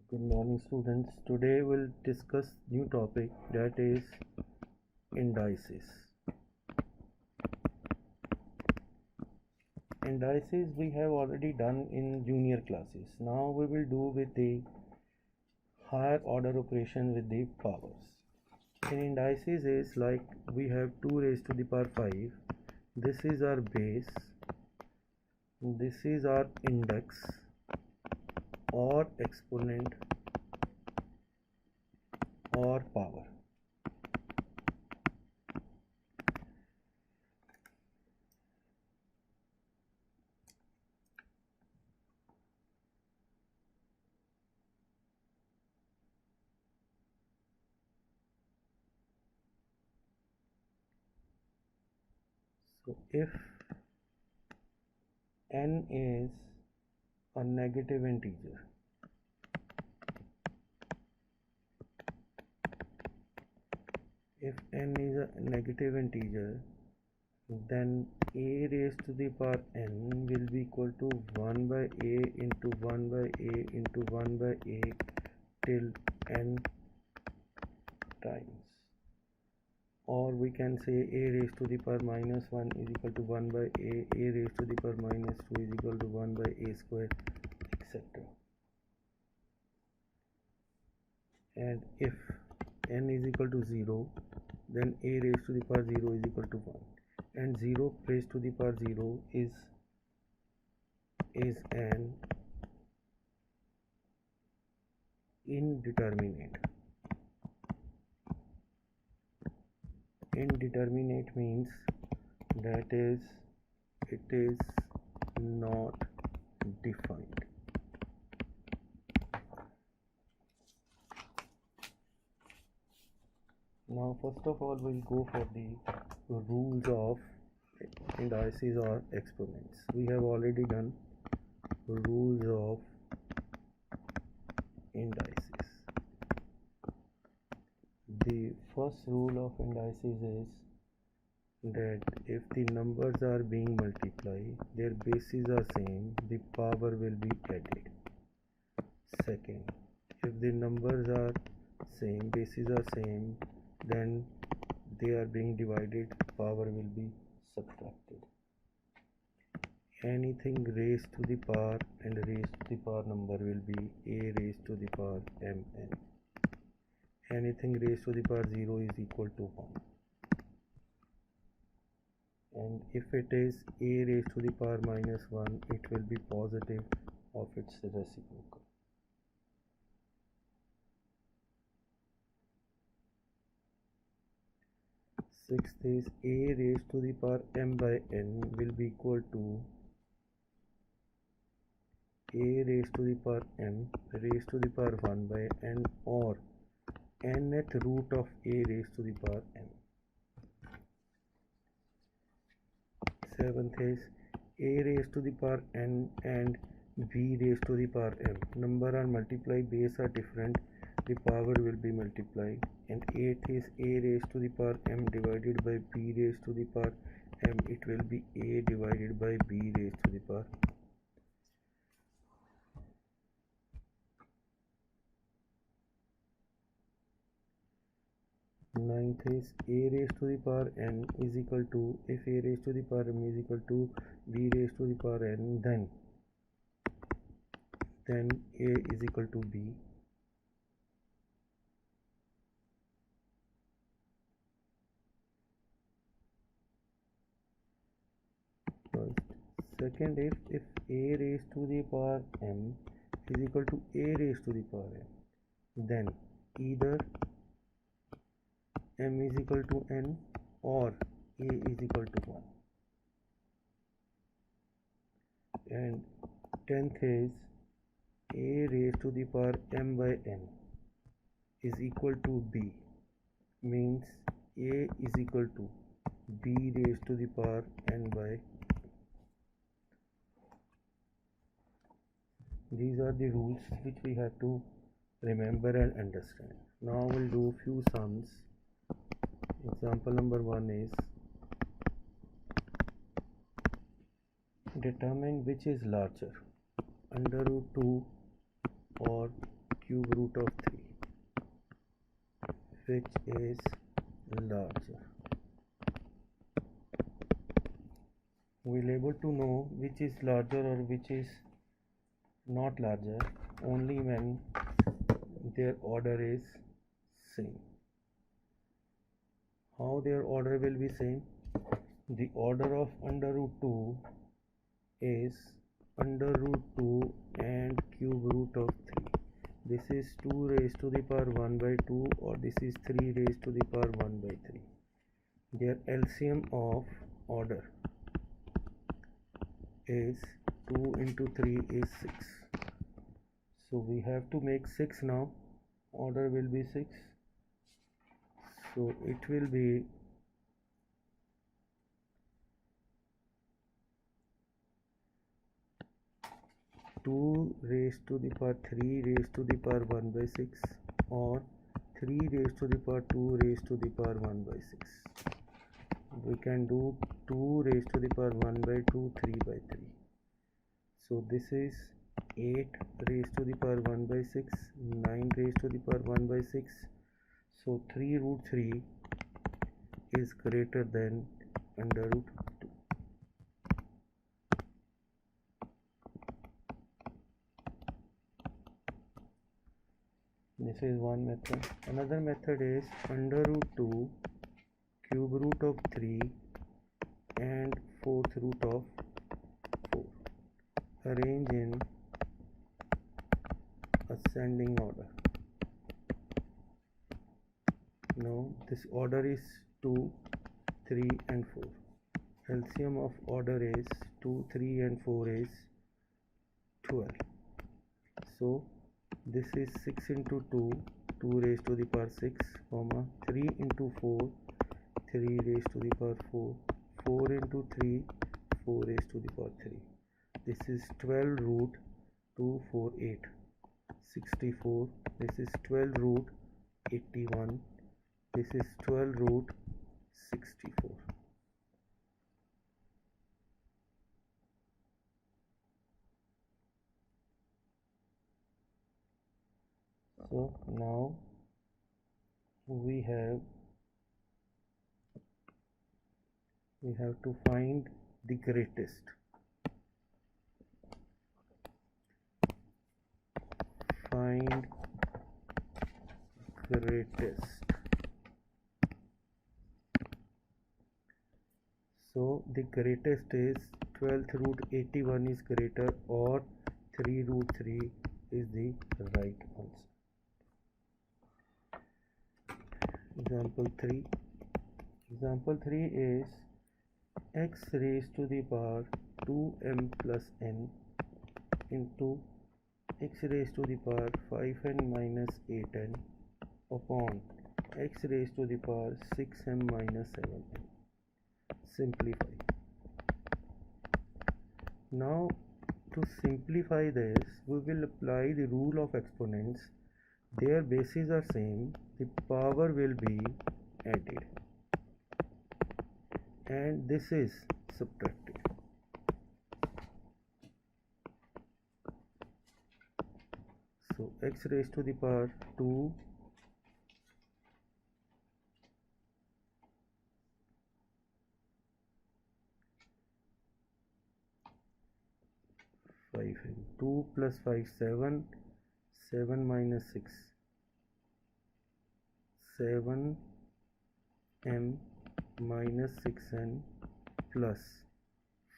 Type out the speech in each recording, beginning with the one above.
Good morning students. Today we'll discuss new topic that is indices. Indices we have already done in junior classes. Now we will do with the higher order operation with the powers. In indices is like we have 2 raised to the power 5. This is our base. This is our index or exponent or power. So if n is a negative integer, if n is a negative integer, then a raised to the power n will be equal to 1 by a into 1 by a into 1 by a till n times. Or we can say a raised to the power minus 1 is equal to 1 by a raised to the power minus 2 is equal to 1 by a square, etc. And if n is equal to 0, then a raised to the power 0 is equal to 1, and 0 raised to the power 0 is an indeterminate. Indeterminate means that is it is not defined. Now first of all we'll go for the rules of indices or exponents. We have already done rules of indices. The first rule of indices is that if the numbers are being multiplied, their bases are same, the power will be added. Second, if the numbers are same, bases are same, then they are being divided, power will be subtracted. Anything raised to the power and raised to the power number will be a raised to the power mn. Anything raised to the power 0 is equal to 1. And if it is a raised to the power minus 1, it will be positive of its reciprocal. Sixth is a raised to the power m by n will be equal to a raised to the power m raised to the power 1 by n or nth root of a raised to the power m. Seventh is a raised to the power n and b raised to the power m. Number are multiplied, base are different, the power will be multiplied. And eighth is a raised to the power m divided by b raised to the power m. It will be a divided by b raised to the power. Ninth is a raised to the power n is equal to, if a raised to the power m is equal to b raised to the power n, then a is equal to b. First. Second, if a raised to the power m is equal to a raised to the power m, then either m is equal to n or a is equal to 1. And 10th is a raised to the power m by n is equal to b, means a is equal to b raised to the power n by. These are the rules which we have to remember and understand. Now we'll do few sums. Example number 1 is determine which is larger, under root 2 or cube root of 3, which is larger. We'll able to know which is larger or which is not larger only when their order is same. How their order will be same? The order of under root 2 is under root 2 and cube root of 3. This is 2 raised to the power 1 by 2, or this is 3 raised to the power 1 by 3. Their LCM of order is 2 into 3 is 6. So we have to make 6 now. Order will be 6. So it will be 2 raised to the power 3 raised to the power 1 by 6, or 3 raised to the power 2 raised to the power 1 by 6. We can do 2 raised to the power 1 by 2, 3 by 3. So this is 8 raised to the power 1 by 6, 9 raised to the power 1 by 6. So 3 root 3 is greater than under root 2. This is one method. Another method is under root 2 cube root of 3 and fourth root of 4. Arrange in ascending order. Now this order is 2, 3 and 4. LCM of order is 2, 3 and 4 is 12. So this is 6 into 2, 2 raised to the power 6, comma 3 into 4, 3 raised to the power 4, 4 into 3, 4 raised to the power 3. This is 12 root 248, 64. This is 12 root 81. This is 12 root 64. So now we have to find the greatest. Find greatest. So the greatest is 12th root 81 is greater, or 3 root 3 is the right answer. Example 3. Example 3 is x raised to the power 2m plus n into x raised to the power 5n minus 8n upon x raised to the power 6m minus 7n. Simplify. Now to simplify this, we will apply the rule of exponents. Their bases are same, the power will be added, and this is subtracted. So x raised to the power 2 5 and 2 plus 5 7, 7 minus 6 7 m minus 6n plus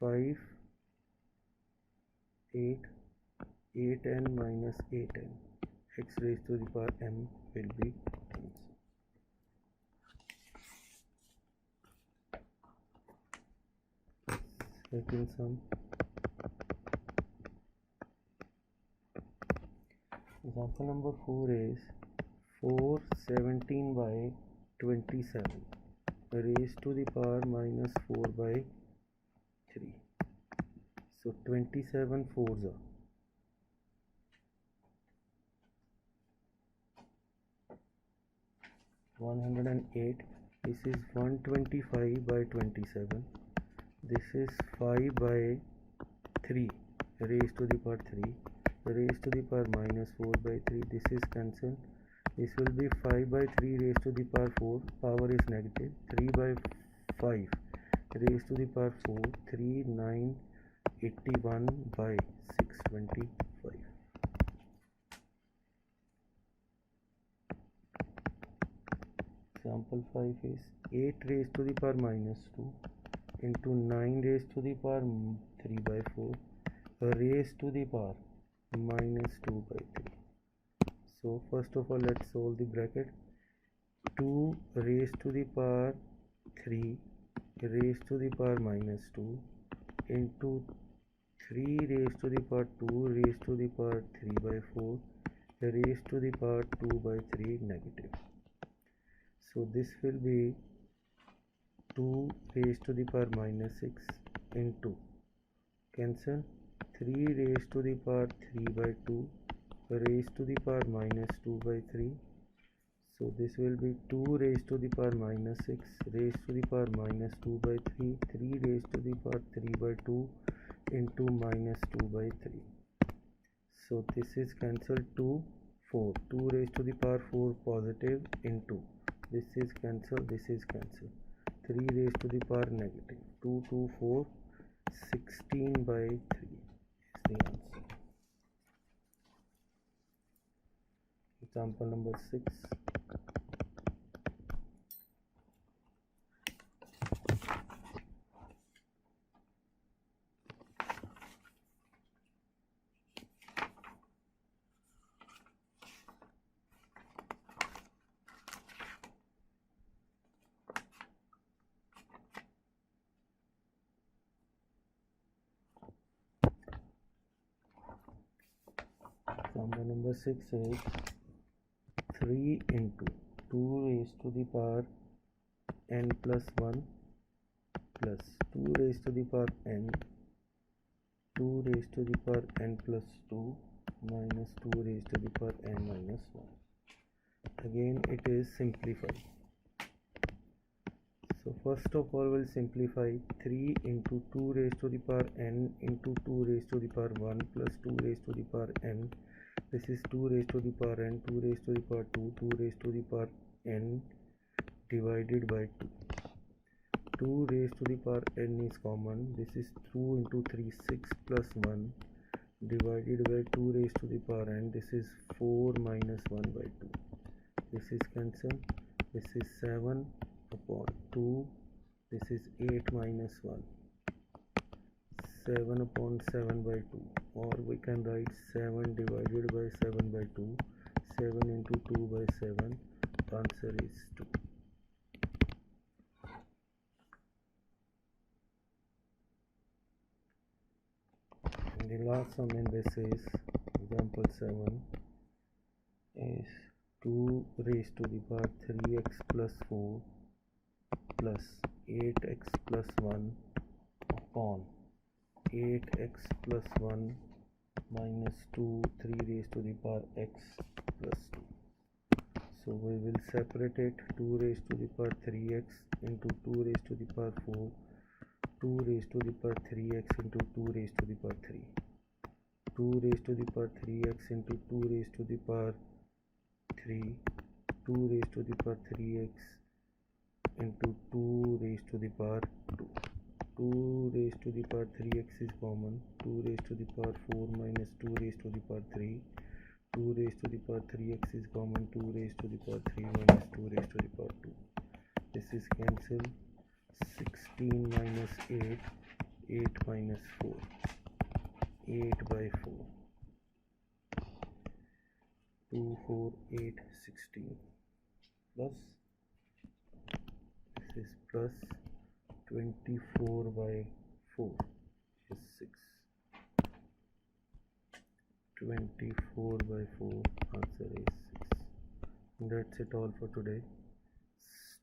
5 8 8n minus 8n. X raised to the power m will be second sum. Example number 4 is 4 17 by 27 raised to the power minus 4 by 3. So 27 fours are 108. This is 125 by 27. This is 5 by 3 raised to the power 3. raised to the power minus 4 by 3. This is cancelled. This will be 5 by 3 raised to the power 4. Power is negative. 3 by 5 raised to the power 4. 3, 9, 81 by 625. Example 5 is 8 raised to the power minus 2 into 9 raised to the power 3 by 4 raised to the power minus 2 by 3. So first of all, let's solve the bracket. 2 raised to the power 3 raised to the power minus 2 into 3 raised to the power 2 raised to the power 3 by 4 raised to the power 2 by 3 negative. So this will be 2 raised to the power minus 6 into cancel 3 raised to the power 3 by 2 raised to the power minus 2 by 3. So this will be 2 raised to the power minus 6 raised to the power minus 2 by 3. 3 raised to the power 3 by 2 into minus 2 by 3. So this is cancelled to 4. 2 raised to the power 4 positive into. This is cancelled. This is cancelled. 3 raised to the power negative. 2 to 4. 16 by 3 is the answer. Example number 6. Example number 6 is 3 into 2 raised to the power n plus 1 plus 2 raised to the power n, 2 raised to the power n plus 2 minus 2 raised to the power n minus 1. Again it is simplified. So first of all we'll simplify 3 into 2 raised to the power n into 2 raised to the power 1 plus 2 raised to the power n. This is 2 raised to the power n, 2 raised to the power 2, 2 raised to the power n divided by 2. 2 raised to the power n is common. This is 2 into 3, 6 plus 1 divided by 2 raised to the power n. This is 4 minus 1 by 2. This is cancelled. This is 7 upon 2. This is 8 minus 1. 7 upon 7 by 2, or we can write 7 divided by 7 by 2. 7 into 2 by 7. Answer is 2. And the last sum in this is example 7 is 2 raised to the power 3x plus 4 plus 8x plus 1 upon 8x plus 1 minus 2, 3 raised to the power x plus 2. So we will separate it. 2 raised to the power 3x into 2 raised to the power 4, 2 raised to the power 3x into 2 raised to the power 3, 2 raised to the power 3x into 2 raised to the power 3, 2 raised to the power 3x into 2 raised to the power 2. 2 raised to the power 3x is common. 2 raised to the power 4 minus 2 raised to the power 3. 2 raised to the power 3x is common. 2 raised to the power 3 minus 2 raised to the power 2. This is cancelled. 16 minus 8. 8 minus 4. 8 by 4. 2, 4, 8, 16. Plus. This is plus 24 by 4 is 6. 24 by 4, answer is 6. That's it all for today.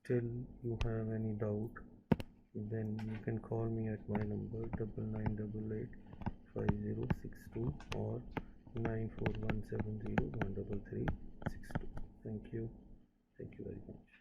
Still you have any doubt, then you can call me at my number 9988 5062 or 94170 13362. Thank you very much.